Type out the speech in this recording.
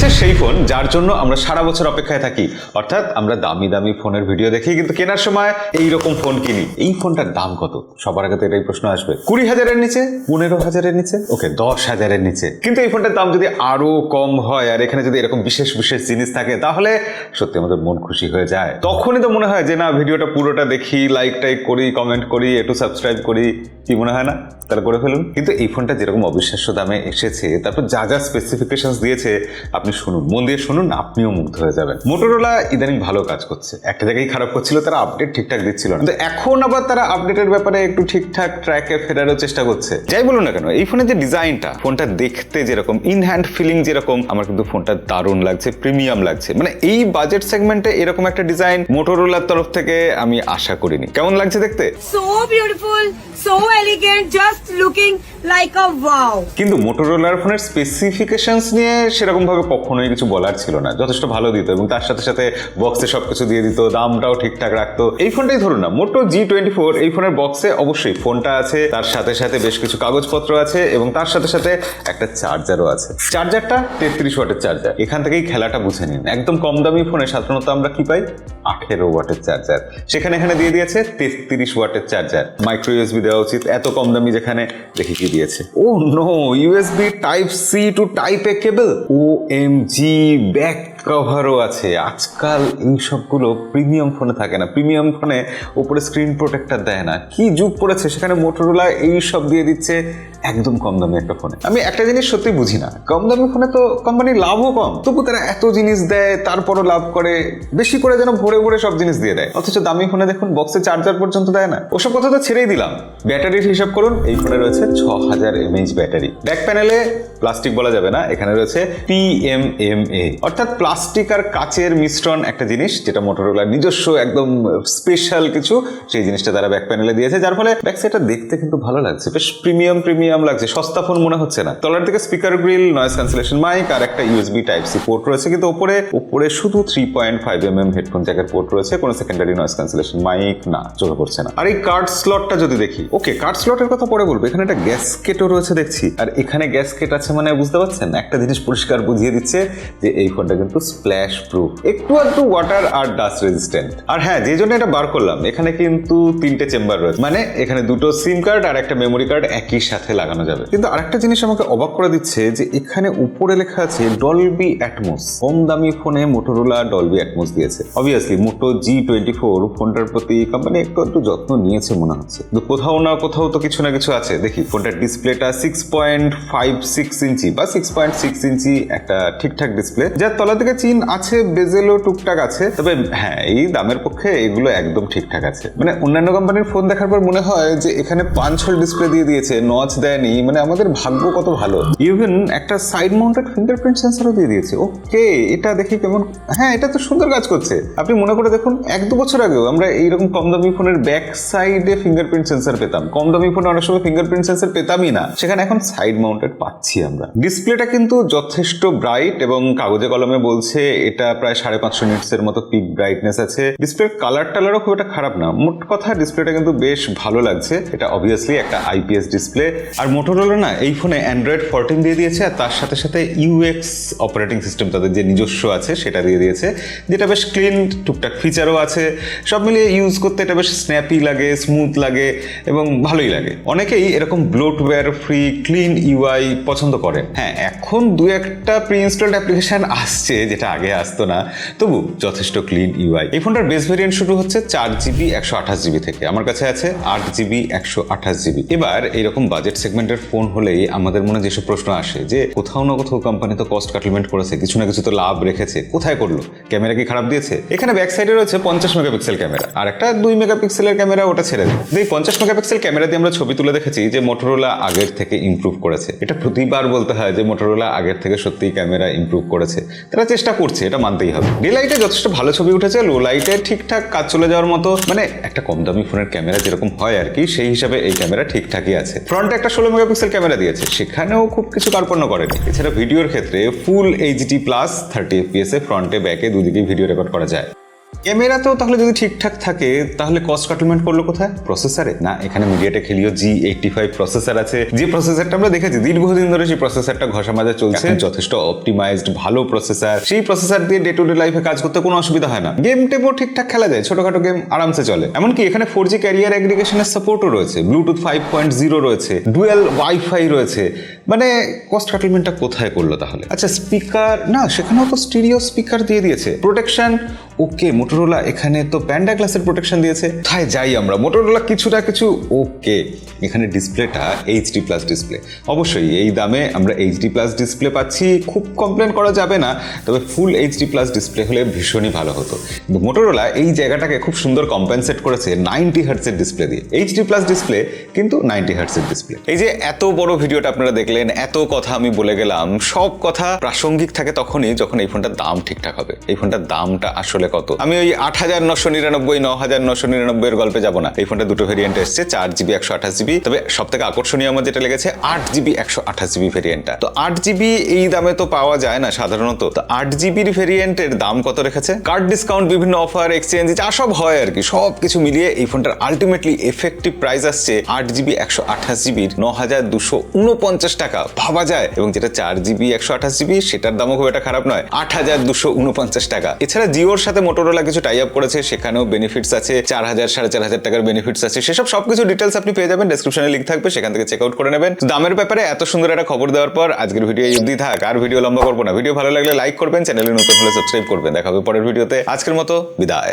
হচ্ছে সেই ফোন যার জন্য আমরা সারা বছর অপেক্ষায় থাকি, অর্থাৎ আমরা দামি দামি ফোনের ভিডিও দেখি কিন্তু কেনার সময় এইরকম ফোন কিনি। এই ফোনটার দাম কত? সবার আগে তো এটাই প্রশ্ন আসবে। 20,000-এর নিচে, 15,000-এর নিচে, ওকে 10,000-এর নিচে। কিন্তু এই ফোনটার দাম যদি আরো কম হয় আর এখানে যদি এরকম বিশেষ বিশেষ জিনিস থাকে তাহলে সত্যি আমাদের মন খুশি হয়ে যায়। তখনই তো মনে হয় যে না, ভিডিওটা পুরোটা দেখি, লাইক টাইক করি, কমেন্ট করি, একটু সাবস্ক্রাইব করি। কি মনে হয় না? তাহলে করে ফেলুন। কিন্তু এই ফোনটা যেরকম অবিশ্বাস্য দামে এসেছে, তারপর যা যা স্পেসিফিকেশনস দিয়েছে আপনি শুনুন, মন দিয়ে শুনুন, আপনিও মুগ্ধ হয়ে যাবেন। মোটোরোলা ইদানিং ভালো কাজ করছে। একটা জায়গায় খারাপ করছিল, তারা আপডেট ঠিকঠাক দিচ্ছিল না, কিন্তু এখন আবার তারা আপডেটের ব্যাপারে একটু ঠিকঠাক ট্র্যাকে ফেরারও চেষ্টা করছে। যাই বলুন না কেন, এই ফোনের যে ডিজাইনটা, ফোনটা দেখতে যেরকম, ইন হ্যান্ড ফিলিং যেরকম, আমার কিন্তু ফোনটা দারুণ লাগছে, প্রিমিয়াম লাগছে। মানে এই বাজেট সেগমেন্টে এরকম একটা ডিজাইন মোটোরোলার তরফ থেকে আমি আশা করিনি। কেমন লাগছে দেখতে? So beautiful, so elegant, just looking like a wow. কিন্তু মোটোরোলার ফোনের স্পেসিফিকেশনস নিয়ে সেরকম ভাবে কখনোই কিছু বলার ছিল না। যথেষ্ট ভালো দিত এবং তার সাথে সাথে বক্সে সবকিছু দিয়ে দিত, দামটাও ঠিকঠাক রাখতো। এই ফোনটাই ধরুন না, মোটো G24, এই ফোনের বক্সে অবশ্যই ফোনটা আছে, তার সাথে সাথে বেশ কিছু কাগজপত্র আছে এবং তার সাথে সাথে একটা চার্জারও আছে। চার্জারটা 33 ওয়াটের চার্জার। এখান থেকেই খেলাটা বুঝে নিন। একদম কম দামি ফোনে সাধারণত আমরা কি পাই? 18 ওয়াটের চার্জার। সেখানে এখানে দিয়ে দিয়েছে 33 ওয়াটের চার্জার। মাইক্রো ইউএসবি দেওয়া উচিত, এত কম দামি যেখানে। দেখি কি দিয়েছে। Oh no, USB type C to type A cable. OMG, back কভারও আছে। আজকাল এই সবগুলো প্রিমিয়াম ফোনে থাকে না। প্রিমিয়াম ফোনে উপরে স্ক্রিন প্রোটেক্টর দেয় না। কি যুগ পড়েছে, সেখানে মোটোরোলা এই সব দিয়ে দিচ্ছে একদম কম দামি একটা ফোনে। আমি একটা জিনিস সত্যি বুঝি না, কম দামি ফোনে তো কোম্পানির লাভও কম, তবু তারা এত জিনিস দেয়, তারপরও লাভ করে বেশি করে, যেন ভরে ভরে সব জিনিস দিয়ে দেয়। অথচ দামি ফোনে দেখুন বক্সে চার্জার পর্যন্ত দেয় না। ওসব কথা তো ছেড়েই দিলাম, ব্যাটারির হিসাব করুন। এই ফোনে রয়েছে 6000 mAh ব্যাটারি। ব্যাক প্যানেলে প্লাস্টিক বলা যাবে না, এখানে রয়েছে PMMA, অর্থাৎ প্লাস্টিক আর কাচের মিশ্রণ একটা জিনিস, যেটা মোটোরোলার নিজস্ব একদম স্পেশাল কিছু। সেই জিনিসটা তারা ব্যাক প্যানেলে দিয়েছে, যার ফলে ব্যাক সাইডটা দেখতে কিন্তু ভালো লাগছে, বেশ প্রিমিয়াম লাগছে, সস্তা ফোন মনে হচ্ছে না। তলার দিকে speaker grille, noise cancellation mic আর একটা ইউএসবি টাইপ সি পোর্ট রয়েছে, কিন্তু উপরে শুধু 3.5mm হেডফোন জ্যাকের পোর্ট রয়েছে, কোনো সেকেন্ডারি নয়েজ ক্যান্সেলেশন মাইক না, চোখে পড়ছে না। আর এই কার্ড স্লটটা যদি দেখি, ওকে কার্ড স্লটের কথা পরে বলবো, এখানে একটা গ্যাসকেটও রয়েছে দেখছি। আর এখানে গ্যাসকেট আছে মানে বুঝতে পারছেন, একটা জিনিস পরিষ্কার বুঝিয়ে দিচ্ছে যে এই ফোনটা কিন্তু স্প্ল্যাশ প্রুফ, একটু ওয়াটার আর ডাস্ট রেজিস্ট্যান্ট। আর হ্যাঁ, যে জন্য এটা বার করলাম, এখানে কিন্তু 3টে চেম্বার রয়েছে, মানে এখানে 2টো সিম কার্ড আর একটা মেমোরি কার্ড একই সাথে লাগানো যাবে। কিন্তু আরেকটা জিনিস আমাকে অবাক করে দিচ্ছে যে এখানে উপরে লেখা আছে ডলবি অ্যাটমস। কম দামি ফোনে মোটোরোলা ডলবি অ্যাটমস দিয়েছে। অবভিয়াসলি মোটো G24 ফোনটার প্রতি কোম্পানি একটু যত্ন নিয়েছে মনে হচ্ছে, কিন্তু কোথাও না কোথাও তো কিছু না কিছু আছে। দেখি ফোনটার ডিসপ্লেটা 6.56 ইঞ্চি বা 6.6 ইঞ্চি, একটা ঠিকঠাক ডিসপ্লে, যার তলা থেকে চিন আছে, বেজেলও টুকটাক আছে। তবে হ্যাঁ, এই দামের পক্ষে এগুলো একদম ঠিকঠাক আছে। মানে অন্যান্য কোম্পানির ফোন দেখার পর মনে হয় যে এখানে 5 হোল ডিসপ্লে দিয়ে দিয়েছে, নচ দেয়নি। মানে আমাদের ভাগ্য কত ভালো। ইভেন একটা সাইড মাউন্টেড ফিঙ্গারপ্রিন্ট সেন্সরও দিয়ে দিয়েছে। ওকে, এটা দেখি কেমন। হ্যাঁ, এটা তো সুন্দর কাজ করছে। আপনি মনে করে দেখুন, 1-2 বছর আগেও আমরা এইরকম কম দামি ফোনের ব্যাক সাইডে ফিঙ্গারপ্রিন্ট সেন্সর পেতাম। কম দামি ফোনে অনেক সময় ফিঙ্গারপ্রিন্ট সেন্সর পেতামই না, সেখানে এখন সাইড মাউন্টেড পাচ্ছি আমরা। ডিসপ্লেটা কিন্তু যথেষ্ট ব্রাইট এবং কাগজে কলমে বলছে এটা প্রায় 550 নিটসের মতো পিক ব্রাইটনেস আছে। ডিসপ্লের কালার টালারও খুব একটা খারাপ না। মোট কথা ডিসপ্লেটা কিন্তু বেশ ভালো লাগছে। এটা অবভিয়াসলি একটা IPS ডিসপ্লে। আর মোটোরোলা না এই ফোনে Android 14 দিয়ে দিয়েছে, আর তার সাথে সাথে UX অপারেটিং সিস্টেম তাদের যে নিজস্ব আছে সেটা দিয়ে দিয়েছে, যেটা বেশ ক্লিন, টুকটাক ফিচারও আছে। সব মিলিয়ে ইউজ করতে এটা বেশ স্ন্যাপি লাগে, স্মুথ লাগে এবং ভালোই লাগে। অনেকেই এরকম ব্লোটওয়্যার ফ্রি ক্লিন UI পছন্দ করেন। হ্যাঁ, এখন 2-1টা প্রি ইনস্টলড অ্যাপ্লিকেশন আসছে, যেটা আগে আসতো না, তবু যথেষ্ট ক্লিন UI। এই ফোনটার বেস ভেরিয়েন্ট শুরু হচ্ছে 4GB 128GB থেকে, আমার কাছে আছে 8GB 128GB। এবার এইরকম বাজেট সেগমেন্টের ফোন হলেই আমাদের মনে যেসব প্রশ্ন আসে যে কোথাও না কোথাও কোম্পানি তো কস্ট কাটলমেন্ট করেছে, কিছু না কিছু তো লাভ রেখেছে, কোথায় করলো? ক্যামেরা কি খারাপ দিয়েছে? এখানে ব্যাক সাইডে রয়েছে 50 মেগাপিক্সেল ক্যামেরা আর একটা 2 মেগাপিক্সেলের ক্যামেরা, ওটা ছেড়ে দিই। এই 50 মেগাপিক্সেল ক্যামেরা দিয়ে আমরা ছবি তুলে দেখেছি যে মোটোরোলা আগের থেকে ইমপ্রুভ করেছে। এটা প্রতিবার বলতে হয় যে মোটোরোলা আগের থেকে সত্যিই ক্যামেরা ইমপ্রুভ করেছে। তারা চেষ্টা করছে, এটা মানতেই হবে। ডে লাইটে যথেষ্ট ভালো ছবি উঠেছে, লো লাইটে ঠিকঠাক কাজ চলে যাওয়ার মতো, মানে একটা কম দামি ফোনের ক্যামেরা যেরকম হয় আর কি, সেই হিসাবে এই ক্যামেরা ঠিকঠাকই আছে। ফ্রন্টে একটা 16 মেগাপিক্সেল ক্যামেরা দিয়েছে, সেখানেও খুব কিছু কার্পণ্য করেনি। এছাড়া ভিডিওর ক্ষেত্রে ফুল HD+ 30 FPS এ ফ্রন্টে ব্যাকে দুদিকেই ভিডিও রেকর্ড করা যায়। ক্যামেরাতেও তাহলে যদি ঠিকঠাক থাকে তাহলে কস্ট কাটলমেন্ট করলো কোথায়? প্রসেসরে? না, এখানে মিডিয়াটেক হেলিও G85 প্রসেসর আছে, যে প্রসেসরটা আমরা দেখেছি দীর্ঘদিন ধরে সেই প্রসেসরটা ঘষা মাজা চলছে, যথেষ্ট অপটিমাইজড ভালো প্রসেসর। সেই প্রসেসর দিয়ে ডে টু ডে লাইফে কাজ করতে কোনো অসুবিধা হয় না, গেম টেমও ঠিকঠাক খেলা যায়, ছোটখাটো গেম আরামসে চলে। এমনকি এখানে 4G ক্যারিয়ার অ্যাগ্রিগেশনের সাপোর্টও রয়েছে, ব্লুটুথ 5.0 রয়েছে, ডুয়েল ওয়াইফাই রয়েছে। মানে কস্ট কাটলমেন্টটা কোথায় করলো তাহলে? আচ্ছা, স্পিকার না, সেখানেও তো স্টিরিও স্পিকার দিয়ে দিয়েছে। প্রোটেকশন ওকে, মোটরোলা এখানে তো প্যান্ডা গ্লাসের প্রোটেকশন দিয়েছে। কোথায় যাই আমরা, মোটরোলা কিছুটা কিছু ওকে। এখানে ডিসপ্লেটা HD+ ডিসপ্লে, অবশ্যই এই দামে আমরা HD+ ডিসপ্লে পাচ্ছি, খুব কমপ্লেন করা যাবে না। তবে ফুল HD+ ডিসপ্লে হলে ভীষণই ভালো হতো। কিন্তু মোটরোলা এই জায়গাটাকে খুব সুন্দর কম্পেনসেট করেছে 90 হার্টজের ডিসপ্লে দিয়ে। HD+ ডিসপ্লে কিন্তু 90 হার্টজের ডিসপ্লে। এই যে এত বড় ভিডিওটা আপনারা দেখলেন, এত কথা আমি বলে গেলাম, সব কথা প্রাসঙ্গিক থাকে তখনই যখন এই ফোনটার দাম ঠিকঠাক হবে। এই ফোনটার দামটা আসলে কত? আমি ওই 8,999 9,999 এর গল্পে যাব না। এই ফোনটা দুটো ভেরিয়েন্ট এসছে, 4GB 128GB। তবে সব থেকে আকর্ষণীয় আমার যেটা লেগেছে 8GB 128GB ভেরিয়েন্টটা। তো 8GB এই দামে তো পাওয়া যায় না সাধারণত। তো 8GBর ভেরিয়েন্টের দাম কত রেখেছে? কার্ড ডিসকাউন্ট, বিভিন্ন অফার, এক্সচেঞ্জ যা সব হয় আর কি, সব কিছু মিলিয়ে এই ফোনটার আলটিমেটলি এফেক্টিভ প্রাইস আসছে 8GB 128GBর 9,249 টাকা। ভাবা যায়। এবং যেটা 4GB 128GB সেটার দামও খুব একটা খারাপ নয়, 8,249 টাকা। এছাড়া জিওর সাথে মোটরোলা কিছু টাই আপ করেছে, সেখানেও বেনিফিটস আছে, 4,000 4,500 টাকার বেনিফিটস আছে। সেসব সবকিছু ডিটেলস আপনি পেয়ে যাবেন, ডেসক্রিপশনে লিংক থাকবে, সেখান থেকে চেক আউট করে নেবেন। দামের ব্যাপারে এত সুন্দর একটা খবর দেওয়ার পর আজকের ভিডিও এই অবধি থাক, আর ভিডিও লম্বা করবো না। ভিডিও ভালো লাগলে লাইক করবেন, চ্যানেলে নতুন হলে সাবস্ক্রাইব করবেন। দেখা হবে পরের ভিডিওতে। আজকের মতো বিদায়।